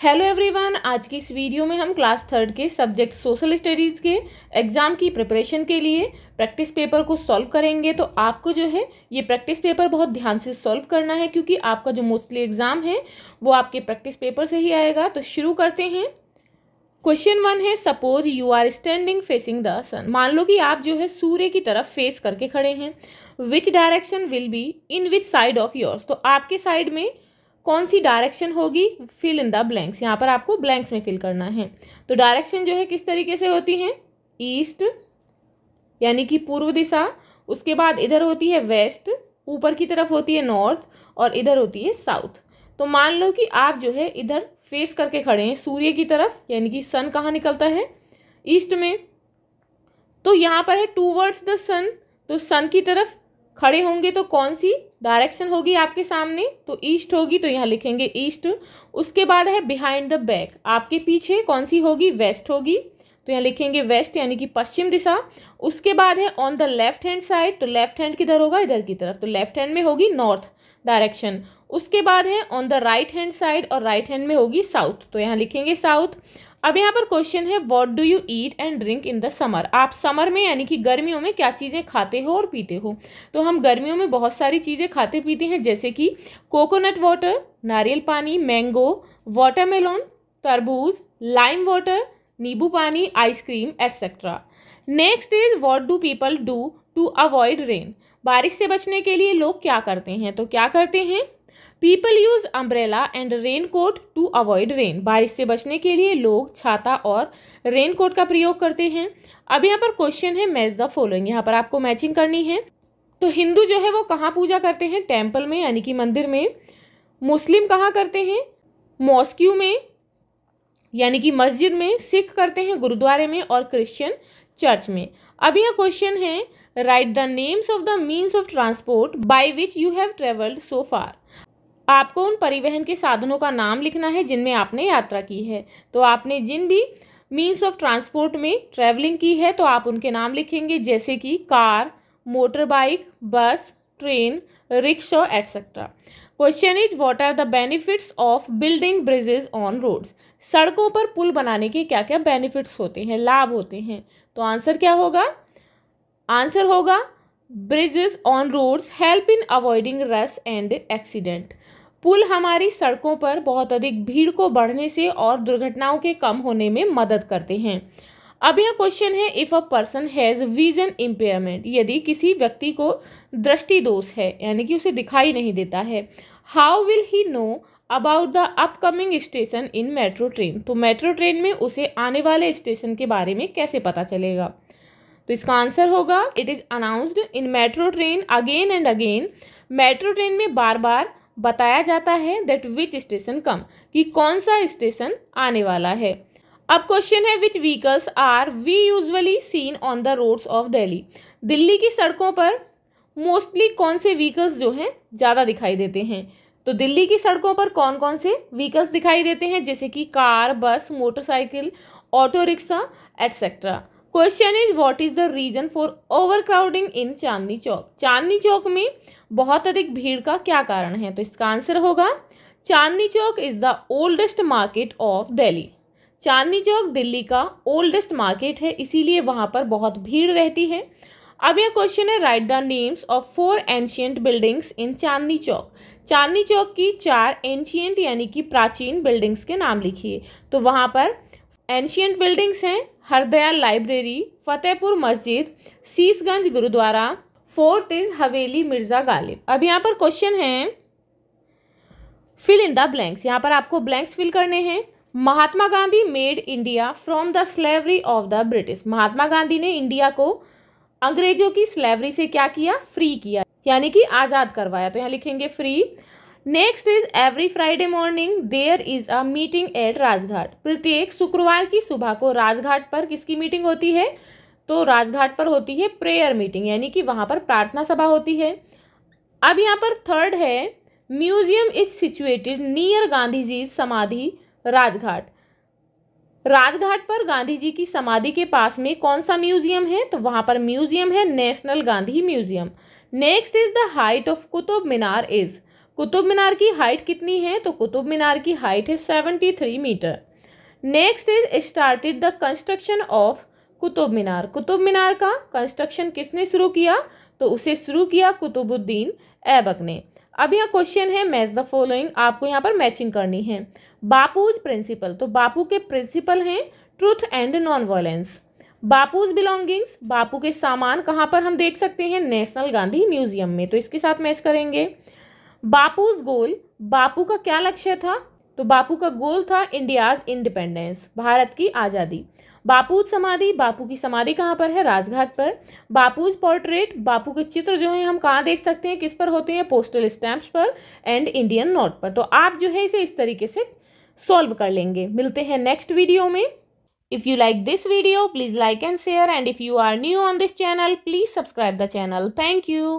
Hello everyone, आज की इस वीडियो में हम क्लास थर्ड के सब्जेक्ट सोशल स्टडीज़ के एग्ज़ाम की प्रिपरेशन के लिए प्रैक्टिस पेपर को सॉल्व करेंगे। तो आपको जो है ये प्रैक्टिस पेपर बहुत ध्यान से सॉल्व करना है, क्योंकि आपका जो मोस्टली एग्ज़ाम है वो आपके प्रैक्टिस पेपर से ही आएगा। तो शुरू करते हैं। क्वेश्चन 1 है, suppose you are standing facing the sun. मान लो कि आप जो है सूर्य की तरफ फेस करके खड़े हैं। Which direction will be in which side of yours. तो आपके साइड में कौन सी डायरेक्शन होगी, फिल इन द ब्लैंक्स। यहाँ पर आपको ब्लैंक्स में फिल करना है। तो डायरेक्शन जो है किस तरीके से होती है, ईस्ट यानी कि पूर्व दिशा, उसके बाद इधर होती है वेस्ट, ऊपर की तरफ होती है नॉर्थ, और इधर होती है साउथ। तो मान लो कि आप जो है इधर फेस करके खड़े हैं सूर्य की तरफ, यानी कि सन कहाँ निकलता है, ईस्ट में। तो यहाँ पर है टूवर्ड्स द सन, तो सन की तरफ खड़े होंगे तो कौन सी डायरेक्शन होगी आपके सामने, तो ईस्ट होगी। तो यहाँ लिखेंगे ईस्ट। उसके बाद है बिहाइंड द बैक, आपके पीछे कौन सी होगी, वेस्ट होगी। तो यहाँ लिखेंगे वेस्ट यानी कि पश्चिम दिशा। उसके बाद है on the left hand side, तो लेफ्ट हैंड किधर होगा, इधर की तरफ, तो लेफ्ट हैंड में होगी नॉर्थ डायरेक्शन। उसके बाद है on the right hand side, और राइट हैंड में होगी साउथ, तो यहाँ लिखेंगे साउथ। अब यहाँ पर क्वेश्चन है, what do you eat and drink in the summer. आप समर में यानी कि गर्मियों में क्या चीज़ें खाते हो और पीते हो। तो हम गर्मियों में बहुत सारी चीज़ें खाते पीते हैं, जैसे कि कोकोनट वाटर, नारियल पानी, मैंगो, वाटरमेलोन, तरबूज, लाइम वाटर, नींबू पानी, ice cream etcetera. Next is, what do people do to avoid rain. बारिश से बचने के लिए लोग क्या करते हैं, तो क्या करते हैं, people use umbrella and raincoat to avoid rain. बारिश से बचने के लिए लोग छाता और रेन कोट का प्रयोग करते हैं। अब यहाँ पर क्वेश्चन है, मैच द फॉलोइंग। यहाँ पर आपको मैचिंग करनी है। तो हिंदू जो है वो कहाँ पूजा करते हैं, टेम्पल में यानी कि मंदिर में। मुस्लिम कहाँ करते हैं, मॉस्क्यू में यानी कि मस्जिद में। सिख करते हैं गुरुद्वारे में, और क्रिश्चियन चर्च में। अब यह क्वेश्चन है, write the names of the means of transport by which you have travelled so far. आपको उन परिवहन के साधनों का नाम लिखना है जिनमें आपने यात्रा की है। तो आपने जिन भी मीन्स ऑफ ट्रांसपोर्ट में ट्रैवलिंग की है तो आप उनके नाम लिखेंगे, जैसे कि car, motorbike, bus, train, rickshaw etcetera. Question is, what are the benefits of building bridges on roads. सड़कों पर पुल बनाने के क्या क्या बेनिफिट्स होते हैं, लाभ होते हैं। तो आंसर क्या होगा, आंसर होगा bridges on roads help in avoiding rush and accident. पुल हमारी सड़कों पर बहुत अधिक भीड़ को बढ़ने से और दुर्घटनाओं के कम होने में मदद करते हैं। अब यह क्वेश्चन है, if a person has vision impairment. यदि किसी व्यक्ति को दृष्टि दोष है यानी कि उसे दिखाई नहीं देता है, how will he know about the upcoming station in metro train. तो मेट्रो ट्रेन में उसे आने वाले स्टेशन के बारे में कैसे पता चलेगा। तो इसका आंसर होगा, it is announced in metro train again and again. Metro train में बार बार बताया जाता है दैट विच स्टेशन कम, कि कौन सा स्टेशन आने वाला है। अब क्वेश्चन है, which vehicles are we usually seen on the roads of Delhi. Delhi की सड़कों पर मोस्टली कौन से व्हीकल्स जो हैं ज़्यादा दिखाई देते हैं। तो दिल्ली की सड़कों पर कौन कौन से व्हीकल्स दिखाई देते हैं, जैसे कि car, bus, motorcycle, auto rickshaw etcetera. Question is, what is the reason for overcrowding in Chandni Chowk. Chandni Chowk में बहुत अधिक भीड़ का क्या कारण है। तो इसका आंसर होगा, Chandni Chowk is the oldest market of Delhi. Chandni Chowk Delhi का ओल्डेस्ट मार्केट है, इसीलिए वहां पर बहुत भीड़ रहती है। अब यह क्वेश्चन है, write the names of 4 ancient buildings in Chandni Chowk. Chandni Chowk की 4 एंशियंट यानी कि प्राचीन बिल्डिंग्स के नाम लिखिए। तो वहां पर एंशियंट बिल्डिंग्स हैं, हरदयाल लाइब्रेरी, फतेहपुर मस्जिद, शीशगंज गुरुद्वारा, फोर्थ इज हवेली मिर्जा गालिब। अब यहाँ पर क्वेश्चन है, फिल इन द ब्लैंक्स। यहाँ पर आपको ब्लैंक्स फिल करने हैं। Mahatma Gandhi made India from the slavery of the British. Mahatma Gandhi ने इंडिया को अंग्रेजों की स्लेवरी से क्या किया, फ्री किया, यानी कि आज़ाद करवाया। तो यहाँ लिखेंगे free. Next is, every Friday morning there is a meeting at Rajghat. प्रत्येक शुक्रवार की सुबह को राजघाट पर किसकी मीटिंग होती है, तो राजघाट पर होती है प्रेयर मीटिंग, यानी कि वहां पर प्रार्थना सभा होती है। अब यहाँ पर थर्ड है, museum is situated near Gandhi ji Samadhi Rajghat. Rajghat पर गांधी जी की समाधि के पास में कौन सा म्यूजियम है, तो वहां पर म्यूजियम है national Gandhi museum. Next is, the height of Qutub Minar is. Qutub Minar की हाइट कितनी है? तो कुतुब मीनार की हाइट है 73 metres. Next is started the construction of Qutub Minar. Qutub Minar का कंस्ट्रक्शन किसने शुरू किया? तो उसे शुरू किया कुतुबुद्दीन ऐबक ने। अब यहाँ क्वेश्चन है मैच द फॉलोइंग, आपको यहाँ पर मैचिंग करनी है। बापूज प्रिंसिपल, तो बापू के प्रिंसिपल हैं truth and non violence. Bapu's belongings, Bapu के सामान कहाँ पर हम देख सकते हैं? नेशनल गांधी म्यूजियम में, तो इसके साथ मैच करेंगे। बापूज गोल, बापू का क्या लक्ष्य था? तो बापू का गोल था इंडियाज इंडिपेंडेंस, भारत की आज़ादी। बापूज समाधि, बापू की समाधि कहाँ पर है? राजघाट पर। बापूज पोर्ट्रेट, बापू के चित्र जो है हम कहाँ देख सकते हैं, किस पर होते हैं? पोस्टल स्टैम्प्स पर एंड इंडियन नोट पर। तो आप जो है इसे इस तरीके से सॉल्व कर लेंगे। मिलते हैं नेक्स्ट वीडियो में। If you like this video, please like and share, and if you are new on this channel, please subscribe the channel. Thank you.